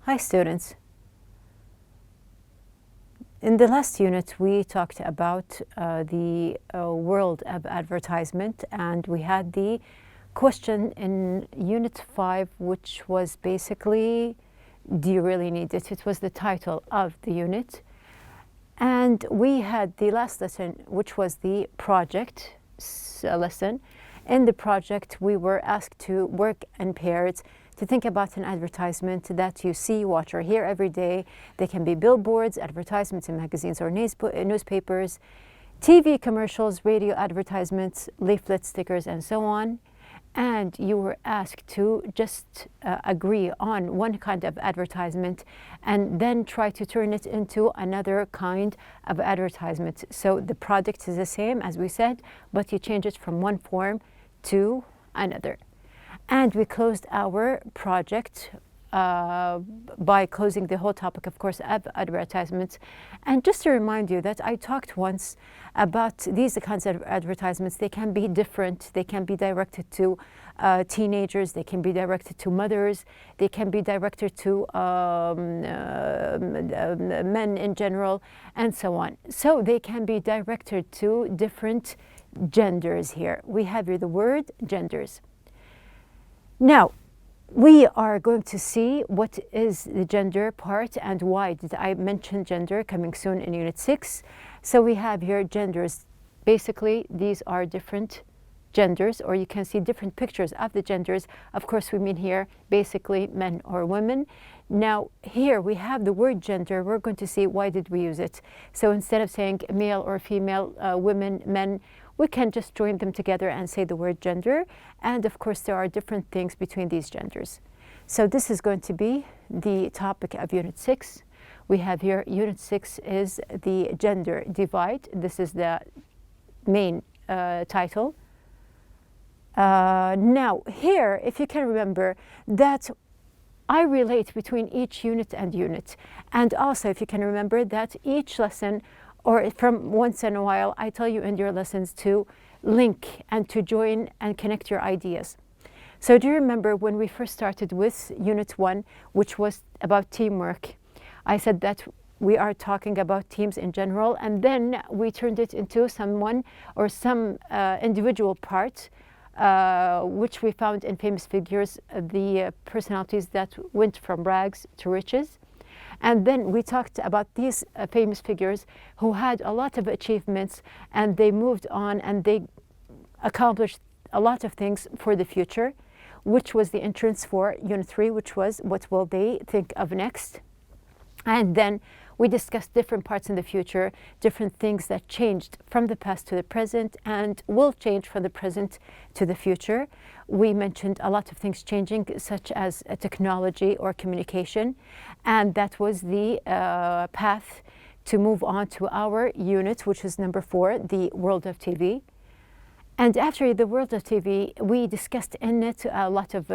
Hi students. In the last unit we talked about the world of advertisement, and we had the question in unit 5, which was basically, do you really need it? It was the title of the unit. And we had the last lesson, which was the project lesson. In the project we were asked to work in pairs to think about an advertisement that you see, watch, or hear every day. They can be billboards, advertisements in magazines or newspapers, TV commercials, radio advertisements, leaflets, stickers, and so on. And you were asked to just agree on one kind of advertisement and then try to turn it into another kind of advertisement. So the product is the same, as we said, but you change it from one form to another. And we closed our project by closing the whole topic, of course, of advertisements. And just to remind you that I talked once about these kinds of advertisements. They can be different. They can be directed to teenagers. They can be directed to mothers. They can be directed to men in general, and so on. So they can be directed to different genders here. We have here the word genders. Now, we are going to see what is the gender part and why did I mention gender, coming soon in Unit 6. So we have here genders. Basically, these are different genders, or you can see different pictures of the genders. Of course, we mean here basically men or women. Now, here we have the word gender. We're going to see why did we use it. So instead of saying male or female, women, men, we can just join them together and say the word gender. And of course, there are different things between these genders. So this is going to be the topic of Unit 6. We have here, Unit 6 is the gender divide. This is the main title. Now, here, if you can remember that I relate between each unit and unit. And also, if you can remember that each lesson, or from once in a while, I tell you in your lessons to link and to join and connect your ideas. So do you remember when we first started with Unit 1, which was about teamwork? I said that we are talking about teams in general, and then we turned it into someone or some individual part, which we found in famous figures, the personalities that went from rags to riches. And then we talked about these famous figures who had a lot of achievements, and they moved on and they accomplished a lot of things for the future, which was the entrance for Unit 3, which was what will they think of next. And then we discussed different parts in the future, different things that changed from the past to the present and will change from the present to the future. We mentioned a lot of things changing, such as technology or communication, and that was the path to move on to our unit, which is number 4, the world of TV. And after the world of TV, we discussed in it a lot of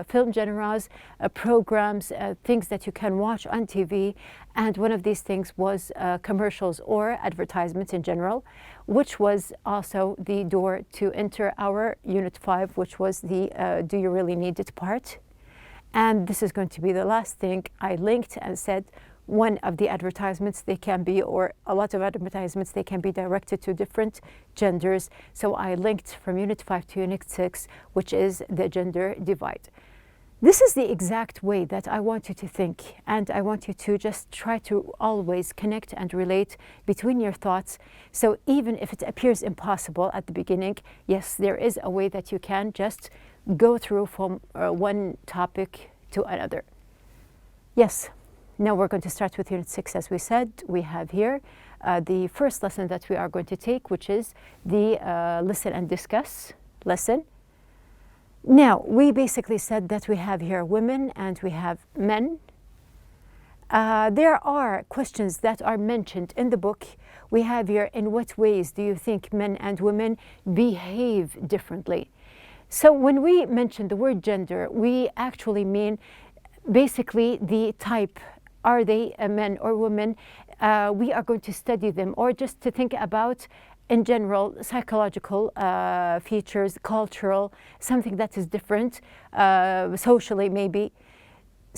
film genres, programs, things that you can watch on TV. And one of these things was commercials or advertisements in general, which was also the door to enter our Unit 5, which was the do you really need it part. And this is going to be the last thing I linked and said. One of the advertisements, they can be, or a lot of advertisements, they can be directed to different genders. So I linked from Unit 5 to Unit 6, which is the gender divide. This is the exact way that I want you to think, and I want you to just try to always connect and relate between your thoughts. So even if it appears impossible at the beginning, yes, there is a way that you can just go through from one topic to another. Yes. Now we're going to start with Unit 6, as we said. We have here the first lesson that we are going to take, which is the listen and discuss lesson. Now, we basically said that we have here women and we have men. There are questions that are mentioned in the book. We have here, in what ways do you think men and women behave differently? So when we mention the word gender, we actually mean basically the type. Are they men or women? We are going to study them, or just to think about, in general, psychological features, cultural, something that is different, socially maybe.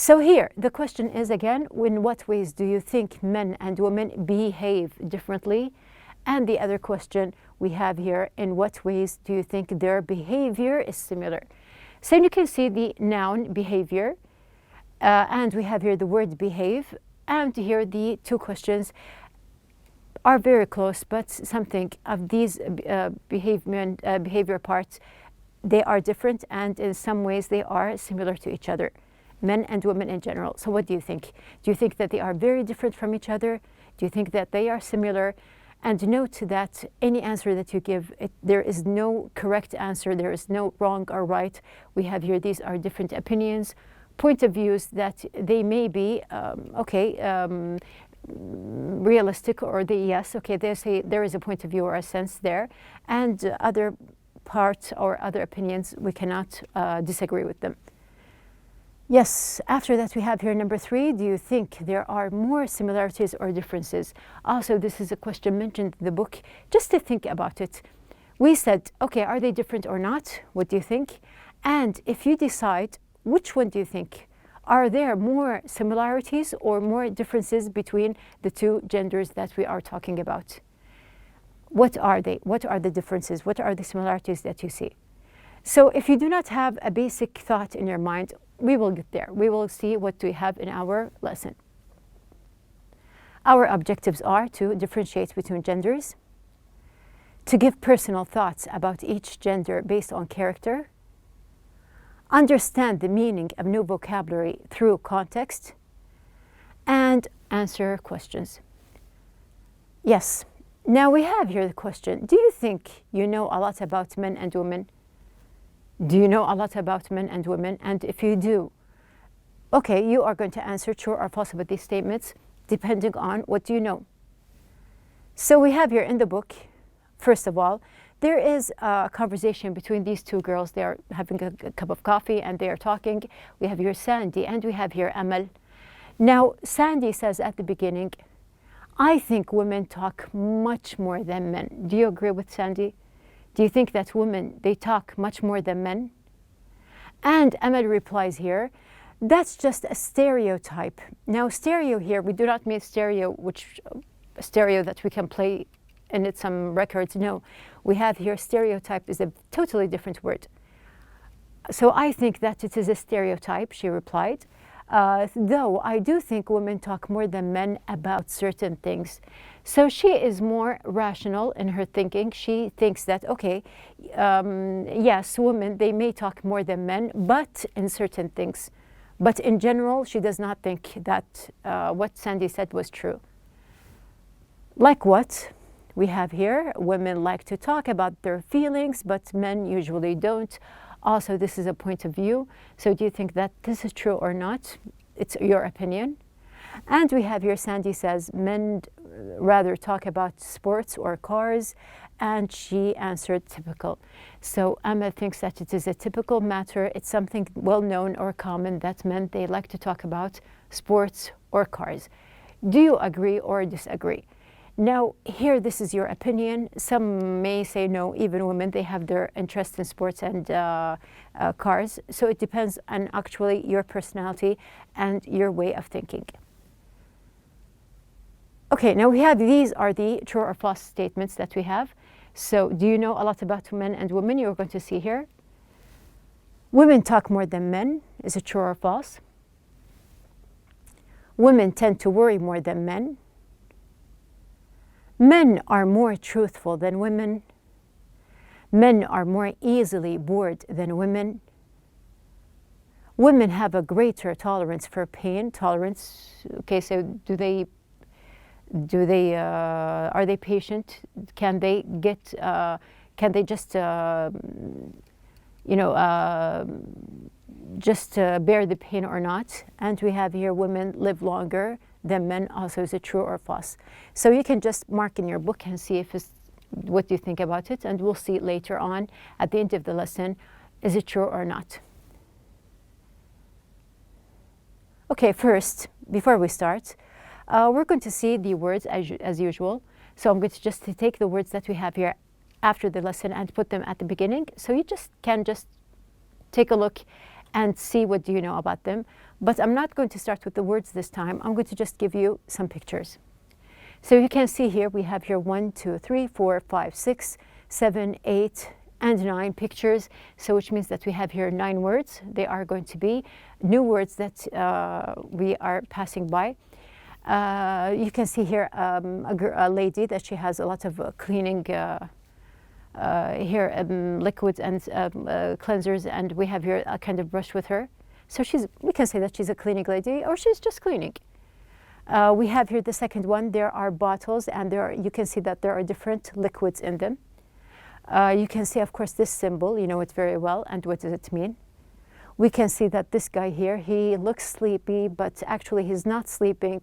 So here, the question is again, in what ways do you think men and women behave differently? And the other question we have here, in what ways do you think their behavior is similar? So you can see the noun behavior, and we have here the word behave, and here the two questions are very close, but something of these behavior parts, they are different, and in some ways they are similar to each other, men and women in general. So what do you think? Do you think that they are very different from each other? Do you think that they are similar? And note that any answer that you give, there is no correct answer, there is no wrong or right. We have here, these are different opinions, point of views that they may be, realistic, or they say there is a point of view or a sense there, and other parts or other opinions, we cannot disagree with them. Yes, after that we have here number 3, do you think there are more similarities or differences? Also, this is a question mentioned in the book, just to think about it. We said, okay, are they different or not? What do you think? And if you decide, which one do you think? Are there more similarities or more differences between the two genders that we are talking about? What are they? What are the differences? What are the similarities that you see? So if you do not have a basic thought in your mind, we will get there. We will see what we have in our lesson. Our objectives are to differentiate between genders, to give personal thoughts about each gender based on character, understand the meaning of new vocabulary through context, and answer questions. Yes, now we have here the question, do you think you know a lot about men and women? Do you know a lot about men and women? And if you do, okay, you are going to answer true or false about these statements, depending on what you know. So we have here in the book, first of all, there is a conversation between these two girls. They are having a cup of coffee and they are talking. We have here Sandy and we have here Amal. Now, Sandy says at the beginning, I think women talk much more than men. Do you agree with Sandy? Do you think that women, they talk much more than men? And Amal replies here, that's just a stereotype. Now, stereo here, we do not mean stereo, stereo that we can play in some records. No, we have here stereotype is a totally different word. So I think that it is a stereotype, she replied. Though I do think women talk more than men about certain things. So she is more rational in her thinking. She thinks that, okay, yes, women, they may talk more than men, but in certain things. But in general, she does not think that what Sandy said was true. Like what? We have here, women like to talk about their feelings, but men usually don't. Also, this is a point of view. So do you think that this is true or not? It's your opinion. And we have here, Sandy says, men rather talk about sports or cars, and she answered typical. So Emma thinks that it is a typical matter. It's something well known or common that men, they like to talk about sports or cars. Do you agree or disagree? Now, here, this is your opinion. Some may say no, even women, they have their interest in sports and cars. So it depends on actually your personality and your way of thinking. Okay, now we have, these are the true or false statements that we have. So do you know a lot about men and women? You're going to see here. Women talk more than men. Is it true or false? Women tend to worry more than men. Men are more truthful than women. Men are more easily bored than women. Women have a greater tolerance for pain. Tolerance, okay, so are they patient? Can they just, bear the pain or not? And we have here, women live longer than men. Also, is it true or false? So you can just mark in your book and see if it's, what do you think about it, and we'll see later on at the end of the lesson, is it true or not? Okay, first, before we start, we're going to see the words as usual. So I'm going to just take the words that we have here after the lesson and put them at the beginning. So you can just take a look and see what do you know about them. But I'm not going to start with the words this time. I'm going to just give you some pictures. So you can see here, we have here 1, 2, 3, 4, 5, 6, 7, 8, and 9 pictures. So which means that we have here 9 words. They are going to be new words that we are passing by. You can see here a lady that she has a lot of cleaning here liquids and cleansers, and we have here a kind of brush with her. So we can say that she's a cleaning lady, or she's just cleaning. We have here the second one. There are bottles, and you can see that there are different liquids in them. You can see, of course, this symbol. You know it very well. And what does it mean? We can see that this guy here, he looks sleepy, but actually he's not sleeping.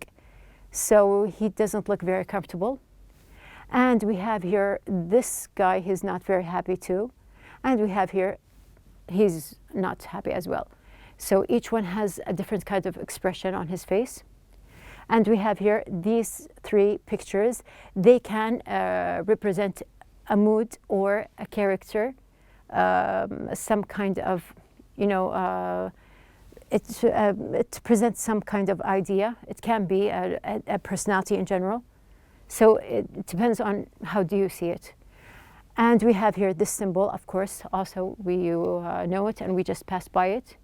So he doesn't look very comfortable. And we have here this guy, he's not very happy too. And we have here, he's not happy as well. So each one has a different kind of expression on his face. And we have here these 3 pictures. They can represent a mood or a character, some kind of, you know, it presents some kind of idea. It can be a personality in general. So it depends on how do you see it. And we have here this symbol, of course, also we know it and we just pass by it.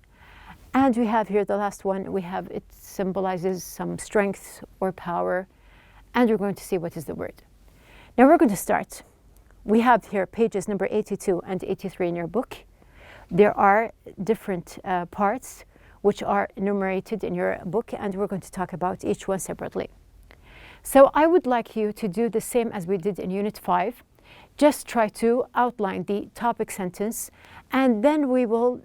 And we have here the last one, it symbolizes some strength or power, and we're going to see what is the word. Now we're going to start. We have here pages number 82 and 83 in your book. There are different parts which are enumerated in your book, and we're going to talk about each one separately. So I would like you to do the same as we did in Unit 5. Just try to outline the topic sentence, and then we will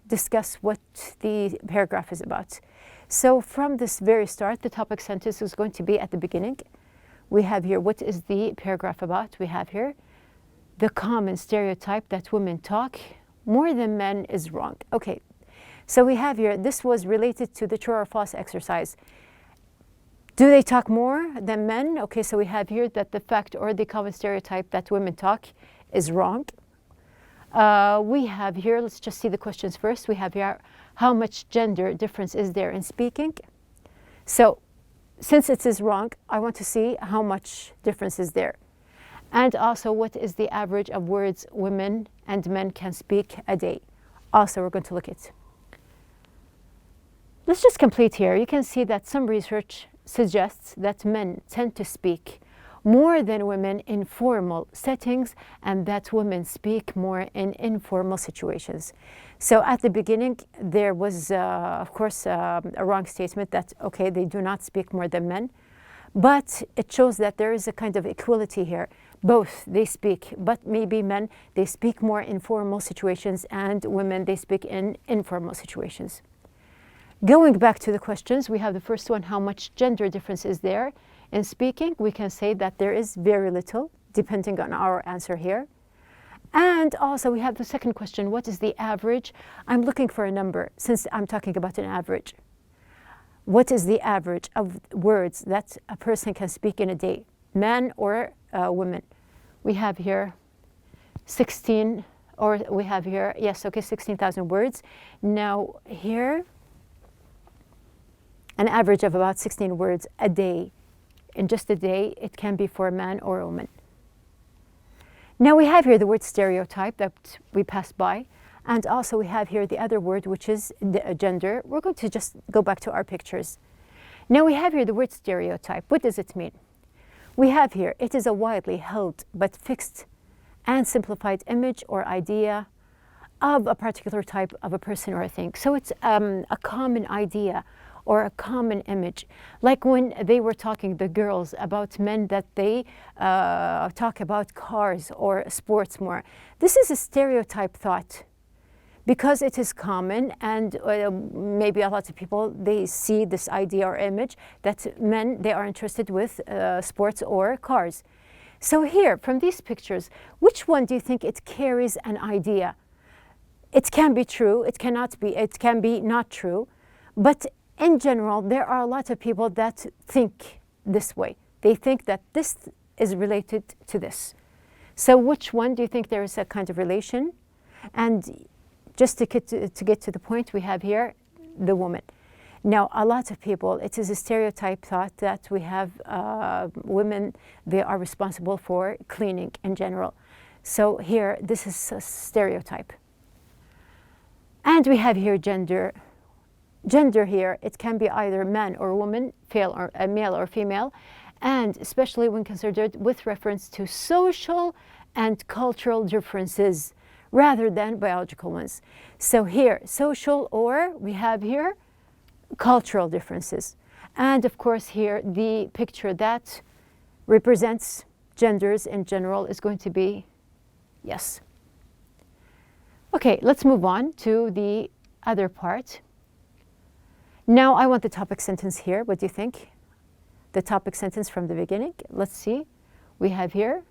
discuss what the paragraph is about. So from this very start, the topic sentence is going to be at the beginning. We have here, what is the paragraph about? We have here, the common stereotype that women talk more than men is wrong. Okay, so we have here, this was related to the true or false exercise. Do they talk more than men? Okay, so we have here that the fact or the common stereotype that women talk is wrong. We have here, let's just see the questions first. We have here, how much gender difference is there in speaking? So, since it is wrong, I want to see how much difference is there. And also, what is the average of words women and men can speak a day? Also, we're going to look at. Let's just complete here. You can see that some research suggests that men tend to speak more than women in formal settings, and that women speak more in informal situations. So at the beginning, there was, of course, a wrong statement that, okay, they do not speak more than men, but it shows that there is a kind of equality here. Both, they speak, but maybe men, they speak more in formal situations, and women, they speak in informal situations. Going back to the questions, we have the first one, how much gender difference is there? In speaking, we can say that there is very little, depending on our answer here. And also we have the second question, what is the average? I'm looking for a number, since I'm talking about an average. What is the average of words that a person can speak in a day, man or women? We have here 16, or we have here, yes, okay, 16,000 words. Now here, an average of about 16 words a day. In just a day, it can be for a man or a woman. Now we have here the word stereotype that we passed by, and also we have here the other word, which is the gender. We're going to just go back to our pictures. Now we have here the word stereotype. What does it mean? We have here, it is a widely held but fixed and simplified image or idea of a particular type of a person or a thing. So it's a common idea or a common image. Like when they were talking, the girls, about men, that they talk about cars or sports more. This is a stereotype thought because it is common, and maybe a lot of people, they see this idea or image that men, they are interested with sports or cars. So here, from these pictures, which one do you think it carries an idea? It can be true, it cannot be, it can be not true, but in general, there are a lot of people that think this way. They think that this is related to this. So which one do you think there is a kind of relation? And Just to get to the point, we have here the woman. Now, a lot of people, it is a stereotype thought that we have women, they are responsible for cleaning in general. So here, this is a stereotype. And we have here gender. Gender here, it can be either man or woman, male or female, and especially when considered with reference to social and cultural differences rather than biological ones. So here, social, or we have here cultural differences. And of course here, the picture that represents genders in general is going to be yes. Okay, let's move on to the other part. Now I want the topic sentence here. What do you think? The topic sentence from the beginning. Let's see. We have here,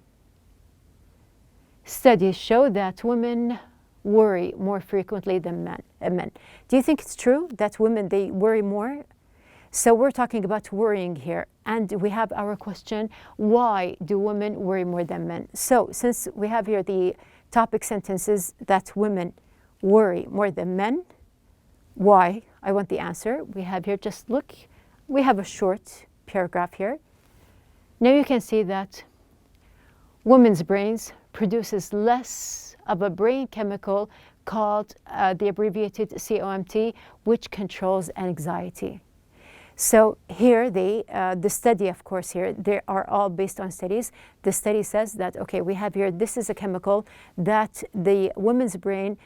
studies show that women worry more frequently than men. Do you think it's true that women, they worry more? So we're talking about worrying here. And we have our question, why do women worry more than men? So since we have here the topic sentences that women worry more than men, why? I want the answer. We have here, just look, we have a short paragraph here. Now you can see that women's brains produces less of a brain chemical called the abbreviated COMT, which controls anxiety. So here the study, of course, here, they are all based on studies. The study says that, okay, we have here, this is a chemical that the woman's brain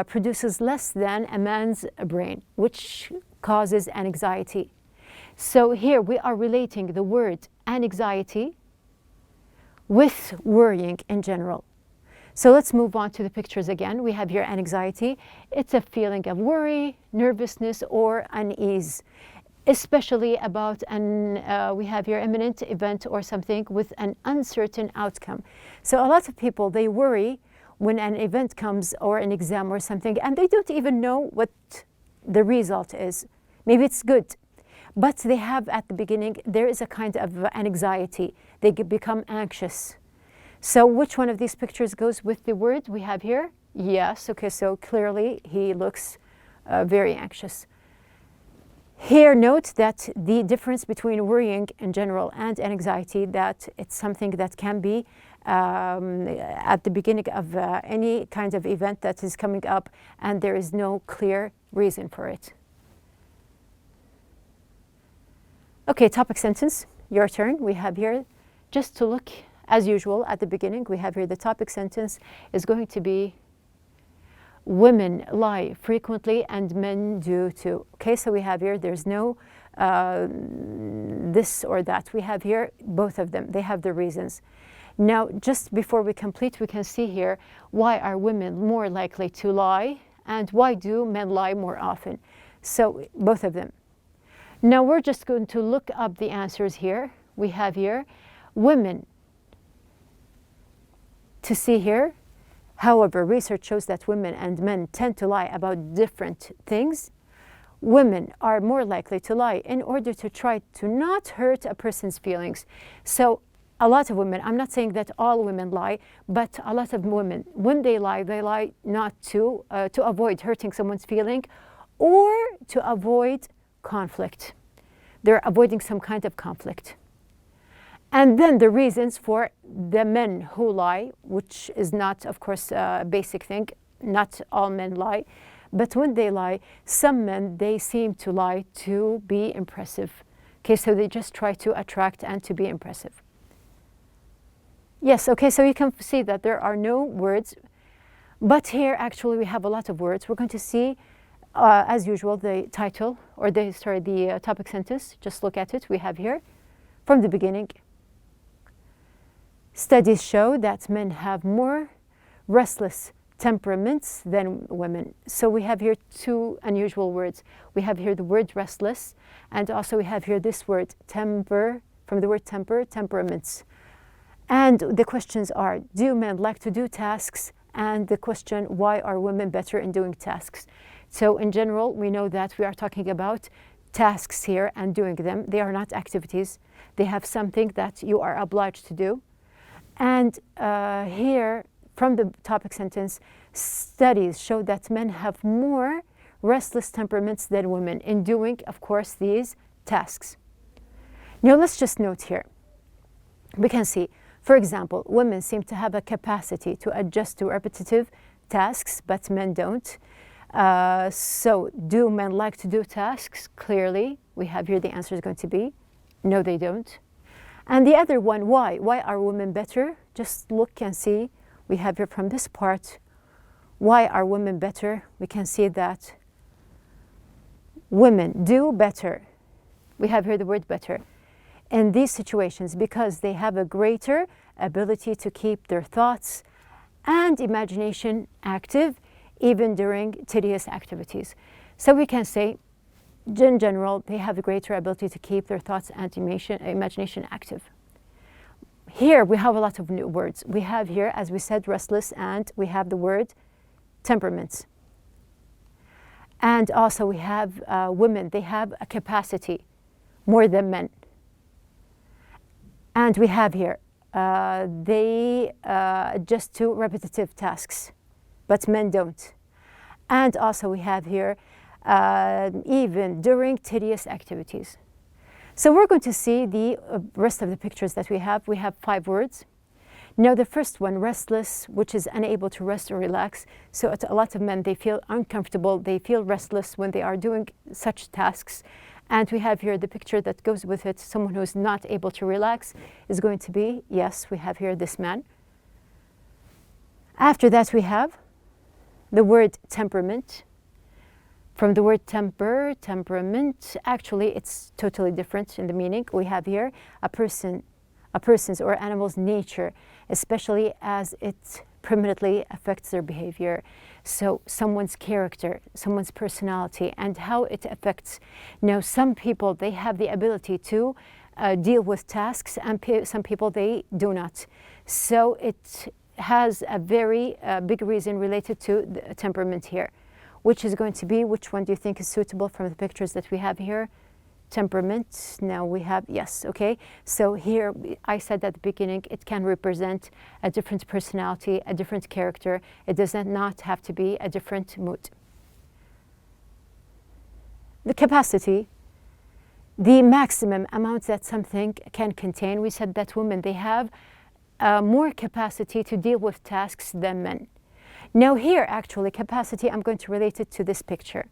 produces less than a man's brain, which causes anxiety. So here we are relating the word anxiety with worrying in general. So let's move on to the pictures again. We have here anxiety. It's a feeling of worry, nervousness, or unease, especially about we have here imminent event or something with an uncertain outcome. So a lot of people, they worry when an event comes or an exam or something, and they don't even know what the result is. Maybe it's good, but they have at the beginning, there is a kind of anxiety. They become anxious. So which one of these pictures goes with the word we have here? Yes, okay, so clearly he looks very anxious. Here, note that the difference between worrying in general and anxiety, that it's something that can be at the beginning of any kind of event that is coming up, and there is no clear reason for it. Okay, topic sentence, your turn. We have here, just to look as usual at the beginning, we have here the topic sentence is going to be women lie frequently and men do too. Okay, so we have here, there's no this or that. We have here both of them. They have the reasons. Now, just before we complete, we can see here, why are women more likely to lie and why do men lie more often? So both of them. Now we're just going to look up the answers here. We have here women to see here. However, research shows that women and men tend to lie about different things. Women are more likely to lie in order to try to not hurt a person's feelings. So a lot of women, I'm not saying that all women lie, but a lot of women, when they lie not to avoid hurting someone's feeling or to avoid conflict. They're avoiding some kind of conflict. And then the reasons for the men who lie, which is not, of course, a basic thing. Not all men lie. But when they lie, some men, they seem to lie to be impressive. Okay, so they just try to attract and to be impressive. Yes, okay, so you can see that there are no words. But here, actually, we have a lot of words. We're going to see, as usual, the title, or the topic sentence. Just look at it. We have here, from the beginning, studies show that men have more restless temperaments than women. So we have here two unusual words. We have here the word restless, and also we have here this word temper, from the word temper, temperaments. And the questions are, do men like to do tasks? And the question, why are women better in doing tasks? So in general, we know that we are talking about tasks here and doing them. They are not activities. They have something that you are obliged to do. And here, from the topic sentence, Studies show that men have more restless temperaments than women in doing, of course, these tasks. Now let's just note here. We can see, for example, women seem to have a capacity to adjust to repetitive tasks, but men don't. So do men like to do tasks? Clearly, we have here the answer is going to be no, they don't. And the other one, why? Why are women better? Just look and see. We have here from this part, why are women better? We can see that women do better. We have here the word better in these situations because they have a greater ability to keep their thoughts and imagination active even during tedious activities. So we can say, in general, they have a greater ability to keep their thoughts and imagination active. Here we have a lot of new words. We have here, as we said, restless, and we have the word temperaments. And also we have women, they have a capacity more than men. And we have here, they adjust to repetitive tasks, but men don't. And also we have here, even during tedious activities. So we're going to see the rest of the pictures that we have. We have 5 words. Now the first one, restless, which is unable to rest or relax. So a lot of men, they feel uncomfortable, they feel restless when they are doing such tasks. And we have here the picture that goes with it. Someone who's not able to relax is going to be, yes, we have here this man. After that we have the word temperament. From the word temperament, actually it's totally different in the meaning. We have here a person's or animal's nature, especially as it permanently affects their behavior. So someone's character, someone's personality, and how it affects. Now, some people, they have the ability to deal with tasks, and some people, they do not. So it has a very big reason related to the temperament here, which is going to be, which one do you think is suitable from the pictures that we have here? Temperament. Now we have, yes, okay. So here I said at the beginning, it can represent a different personality, a different character. It does not have to be a different mood. The capacity, the maximum amount that something can contain. We said that women, they have more capacity to deal with tasks than men. Now here, actually, capacity, I'm going to relate it to this picture.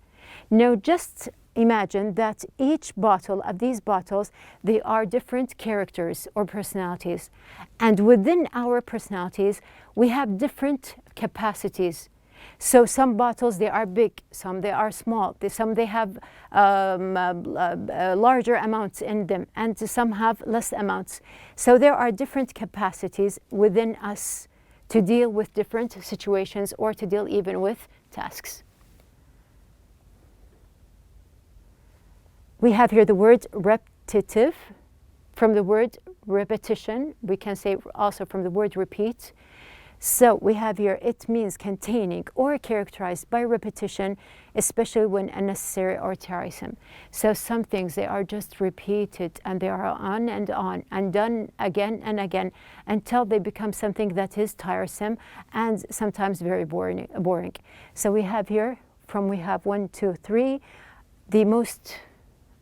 Now just imagine that each bottle of these bottles, they are different characters or personalities. And within our personalities, we have different capacities. So some bottles, they are big, some they are small, some they have larger amounts in them, and some have less amounts. So there are different capacities within us to deal with different situations or to deal even with tasks. We have here the word repetitive. From the word repetition, we can say also from the word repeat. So we have here, it means containing or characterized by repetition, especially when unnecessary or tiresome. So some things, they are just repeated and they are on and done again and again until they become something that is tiresome and sometimes very boring. So we have here, we have 1, 2, 3, the most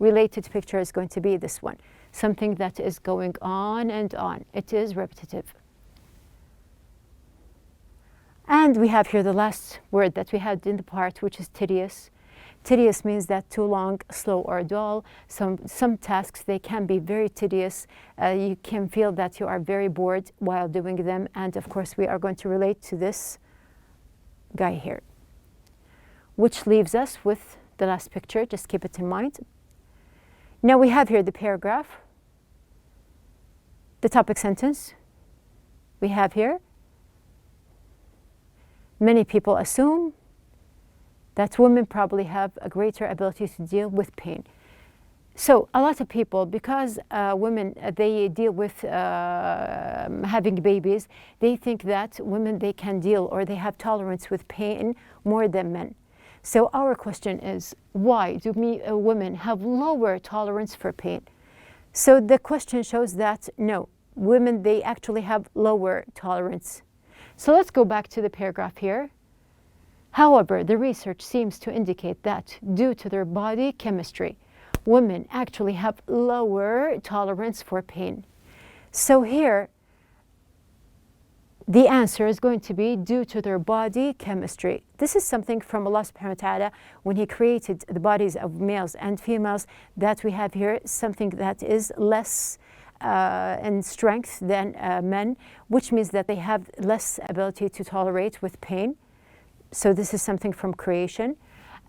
related picture is going to be this one. Something that is going on and on. It is repetitive. And we have here the last word that we had in the part, which is tedious. Tedious means that too long, slow, or dull. Some tasks, they can be very tedious. You can feel that you are very bored while doing them. And of course, we are going to relate to this guy here, which leaves us with the last picture. Just keep it in mind. Now we have here the paragraph, the topic sentence. We have here, many people assume that women probably have a greater ability to deal with pain. So a lot of people, because women, they deal with having babies, they think that women, they can deal or they have tolerance with pain more than men. So our question is, why do women have lower tolerance for pain? So the question shows that no, women, they actually have lower tolerance. So let's go back to the paragraph here. However, the research seems to indicate that due to their body chemistry, women actually have lower tolerance for pain. So here, the answer is going to be due to their body chemistry. This is something from Allah subhanahu wa ta'ala when He created the bodies of males and females, that we have here something that is less in strength than men, which means that they have less ability to tolerate with pain. So this is something from creation.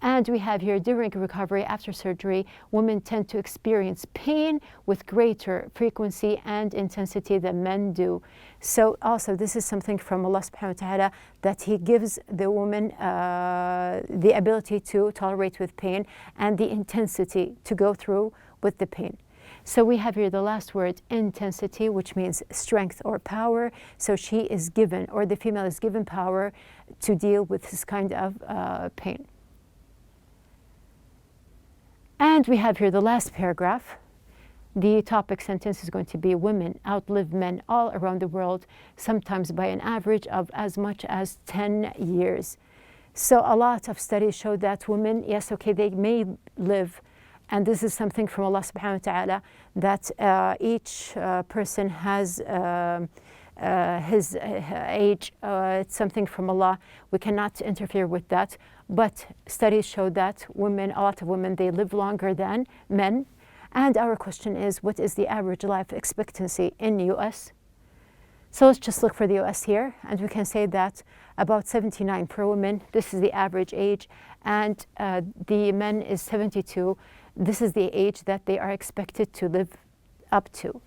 And we have here, during recovery after surgery, women tend to experience pain with greater frequency and intensity than men do. So also this is something from Allah subhanahu wa ta'ala, that He gives the woman the ability to tolerate with pain and the intensity to go through with the pain. So we have here the last word, intensity, which means strength or power. So she is given, or the female is given, power to deal with this kind of pain. And we have here the last paragraph. The topic sentence is going to be, women outlive men all around the world, sometimes by an average of as much as 10 years. So a lot of studies show that women, yes, okay, they may live, and this is something from Allah subhanahu wa ta'ala, that each person has his age. It's something from Allah. We cannot interfere with that. But studies show that women, a lot of women, they live longer than men. And our question is, what is the average life expectancy in the US? So let's just look for the US here, and we can say that about 79 per woman. This is the average age, and the men is 72. This is the age that they are expected to live up to.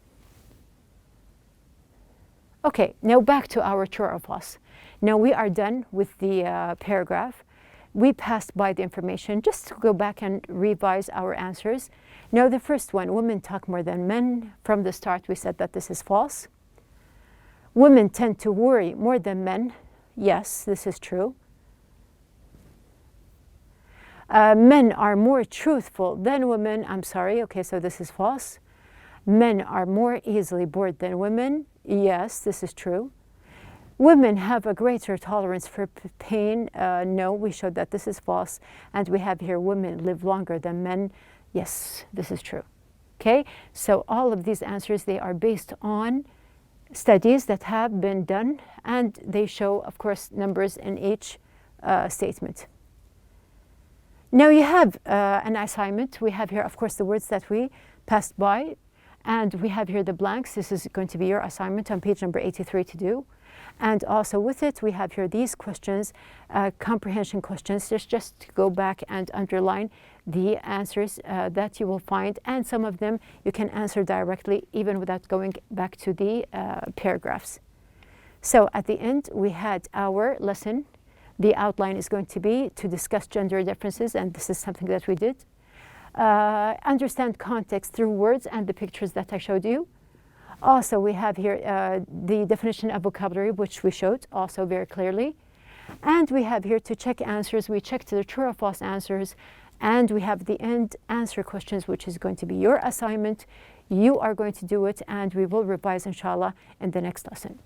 Okay, now back to our true or false. Now we are done with the paragraph. We passed by the information just to go back and revise our answers. Now the first one, women talk more than men. From the start we said that this is false. Women tend to worry more than men. Yes, this is true. Men are more truthful than women. I'm sorry, okay, so this is false. Men are more easily bored than women. Yes, this is true. Women have a greater tolerance for pain. No, we showed that this is false. And we have here, women live longer than men. Yes, this is true. Okay, so all of these answers, they are based on studies that have been done, and they show, of course, numbers in each statement. Now you have an assignment. We have here, of course, the words that we passed by, and we have here the blanks. This is going to be your assignment on page number 83 to do. And also with it, we have here these questions, comprehension questions. Just to go back and underline the answers that you will find, and some of them you can answer directly even without going back to the paragraphs. So at the end, we had our lesson. The outline is going to be to discuss gender differences, and this is something that we did. Understand context through words and the pictures that I showed you. Also, we have here the definition of vocabulary, which we showed also very clearly. And we have here to check answers. We checked the true or false answers. And we have the end answer questions, which is going to be your assignment. You are going to do it, and we will revise, inshallah, in the next lesson.